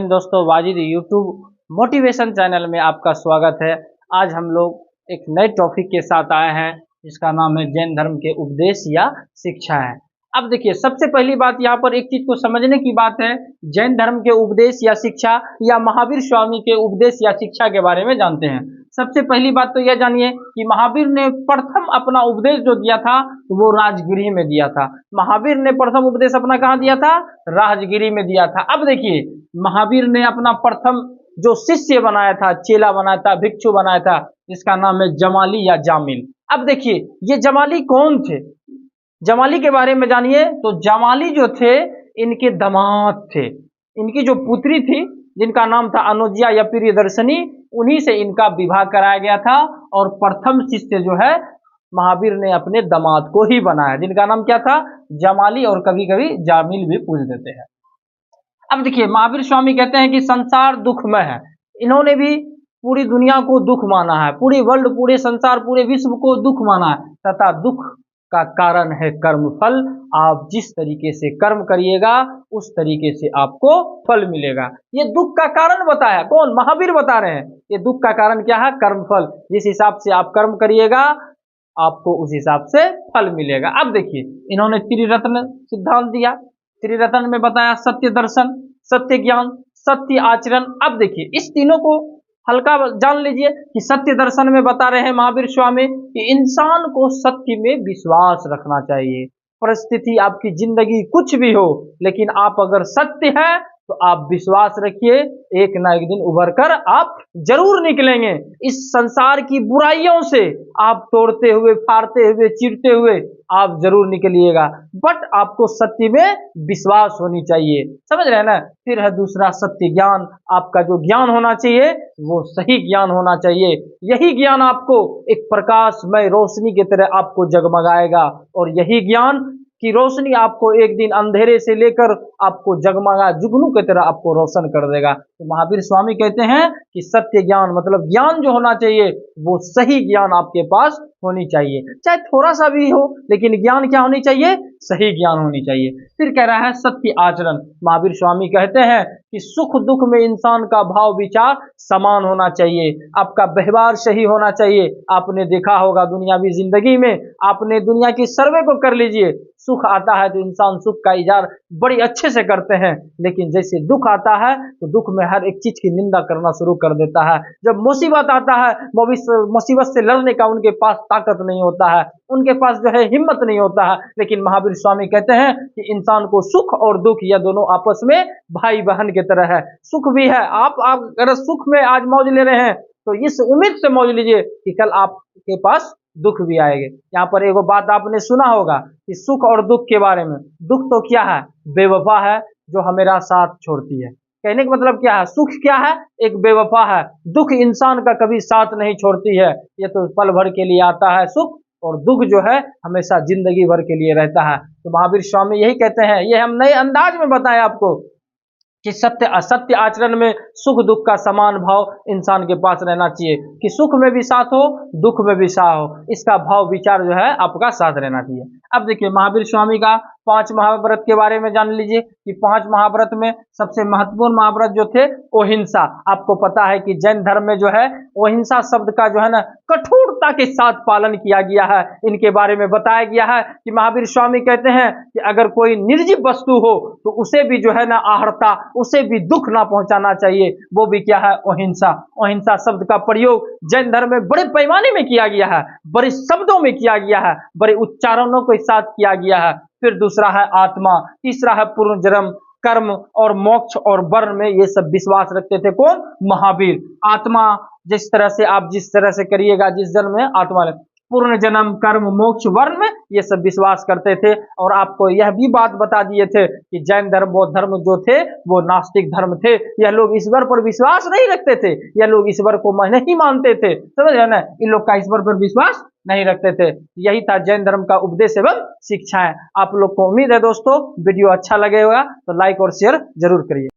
Friend दोस्तों, Wajid YouTube motivation channel में आपका स्वागत है। आज हम लोग एक नए टॉपिक के साथ आए हैं जिसका नाम है जैन धर्म के उपदेश या शिक्षा है। अब देखिए, सबसे पहली बात यहाँ पर एक चीज को समझने की बात है। जैन धर्म के उपदेश या शिक्षा या महावीर स्वामी के उपदेश या शिक्षा के बारे में जानते हैं। सबसे पहली बात तो यह जानिए कि महावीर ने प्रथम अपना उपदेश जो दिया था वो राजगिरी में दिया था। महावीर ने प्रथम उपदेश अपना कहाँ दिया था? राजगिरी में दिया था। अब देखिए, महावीर ने अपना प्रथम जो शिष्य बनाया था, चेला बनाया था, भिक्षु बनाया था, जिसका नाम है जमाली या जामिल। अब देखिए, ये जमाली कौन थे? जमाली के बारे में जानिए। तो जमाली जो थे, इनके दामाद थे। इनकी जो पुत्री थी जिनका नाम था अनुज्या या प्रियदर्शनी, उन्हीं से इनका विवाह कराया गया था। और प्रथम शिष्य जो है महावीर ने अपने दामाद को ही बनाया, जिनका नाम क्या था? जमाली, और कभी कभी जामिल भी पूछ देते हैं। अब देखिए, महावीर स्वामी कहते हैं कि संसार दुखमय है। इन्होंने भी पूरी दुनिया को दुख माना है, पूरी वर्ल्ड, पूरे संसार, पूरे विश्व को दुख माना है, तथा दुख का कारण है कर्म फल। आप जिस तरीके से कर्म करिएगा उस तरीके से आपको फल मिलेगा। ये दुख का कारण बताया कौन? महावीर बता रहे हैं। ये दुख का कारण क्या है? कर्म फल। जिस हिसाब से आप कर्म करिएगा आपको उस हिसाब से फल मिलेगा। अब देखिए, इन्होंने त्रिरत्न सिद्धांत दिया। त्रिरत्न में बताया सत्य दर्शन, सत्य ज्ञान, सत्य आचरण। अब देखिए, इस तीनों को हल्का जान लीजिए कि सत्य दर्शन में बता रहे हैं महावीर स्वामी कि इंसान को सत्य में विश्वास रखना चाहिए। परिस्थिति आपकी जिंदगी कुछ भी हो, लेकिन आप अगर सत्य है तो आप विश्वास रखिए, एक ना एक दिन उभर कर आप जरूर निकलेंगे। इस संसार की बुराइयों से आप तोड़ते हुए, फाड़ते हुए, चीरते हुए आप जरूर निकलिएगा, बट आपको सत्य में विश्वास होनी चाहिए। समझ रहे हैं ना? फिर है दूसरा सत्य ज्ञान। आपका जो ज्ञान होना चाहिए वो सही ज्ञान होना चाहिए। यही ज्ञान आपको एक प्रकाशमय रोशनी की तरह आपको जगमगाएगा, और यही ज्ञान कि रोशनी आपको एक दिन अंधेरे से लेकर आपको जगमगा जुगनू की तरह आपको रोशन कर देगा। तो महावीर स्वामी कहते हैं कि सत्य ज्ञान मतलब ज्ञान जो होना चाहिए वो सही ज्ञान आपके पास होनी चाहिए, चाहे थोड़ा सा भी हो, लेकिन ज्ञान क्या होनी चाहिए? सही ज्ञान होनी चाहिए। फिर कह रहा है सत्य आचरण। महावीर स्वामी कहते हैं कि सुख दुख में इंसान का भाव विचार समान होना चाहिए, आपका व्यवहार सही होना चाहिए। आपने देखा होगा दुनियावी जिंदगी में, आपने दुनिया की सर्वे को कर लीजिए, सुख आता है तो इंसान सुख का इजहार बड़ी अच्छे से करते हैं, लेकिन जैसे दुख आता है तो दुख में हर एक चीज की निंदा करना शुरू कर देता है। जब मुसीबत आता है, मुसीबत से लड़ने का उनके पास ताकत नहीं होता है, उनके पास जो है हिम्मत नहीं होता है। लेकिन महावीर स्वामी कहते हैं कि इंसान को सुख और दुख यह दोनों आपस में भाई बहन की तरह है। सुख भी है, आप अगर सुख में आज मौज ले रहे हैं तो इस उम्मीद से मौज लीजिए कि कल आपके पास दुख भी आएंगे। यहाँ पर एगो बात आपने सुना होगा कि सुख और दुख के बारे में। दुख तो क्या है? बेवफा है जो हमेशा साथ छोड़ती है। कहने का मतलब क्या है? सुख क्या है? एक बेवफा है। दुख इंसान का कभी साथ नहीं छोड़ती है, ये तो पल भर के लिए आता है सुख, और दुख जो है हमेशा जिंदगी भर के लिए रहता है। तो महावीर स्वामी यही कहते हैं, ये हम नए अंदाज में बताएं आपको कि सत्य असत्य आचरण में सुख दुख का समान भाव इंसान के पास रहना चाहिए, कि सुख में भी साथ हो, दुख में भी साथ हो, इसका भाव विचार जो है आपका साथ रहना चाहिए। अब देखिए, महावीर स्वामी का 5 महाव्रत के बारे में जान लीजिए कि 5 महाव्रत में सबसे महत्वपूर्ण महाव्रत जो थे अहिंसा। आपको पता है कि जैन धर्म में जो है अहिंसा शब्द का जो है ना कठोरता के साथ पालन किया गया है। इनके बारे में बताया गया है कि महावीर स्वामी कहते हैं कि अगर कोई निर्जीव वस्तु हो तो उसे भी जो है ना आहरता, उसे भी दुख ना पहुंचाना चाहिए। वो भी क्या है? अहिंसा। अहिंसा शब्द का प्रयोग जैन धर्म में बड़े पैमाने में किया गया है, बड़े शब्दों में किया गया है, बड़े उच्चारणों के साथ किया गया है। फिर दूसरा है आत्मा, तीसरा है पुनर्जन्म, कर्म और मोक्ष और वर्ण में ये सब विश्वास रखते थे। कौन? महावीर। आत्मा जिस तरह से आप जिस तरह से करिएगा, जिस जन्म में आत्मा, पूर्ण जन्म, कर्म, मोक्ष, वर्ण में ये सब विश्वास करते थे। और आपको यह भी बात बता दिए थे कि जैन धर्म, बौद्ध धर्म जो थे वो नास्तिक धर्म थे। यह लोग ईश्वर पर विश्वास नहीं रखते थे, यह लोग ईश्वर को नहीं मानते थे। समझ रहे ना? इन लोग का ईश्वर पर विश्वास नहीं रखते थे। यही था जैन धर्म का उपदेश एवं शिक्षाएं। आप लोग को उम्मीद है दोस्तों वीडियो अच्छा लगेगा तो लाइक और शेयर जरूर करिए।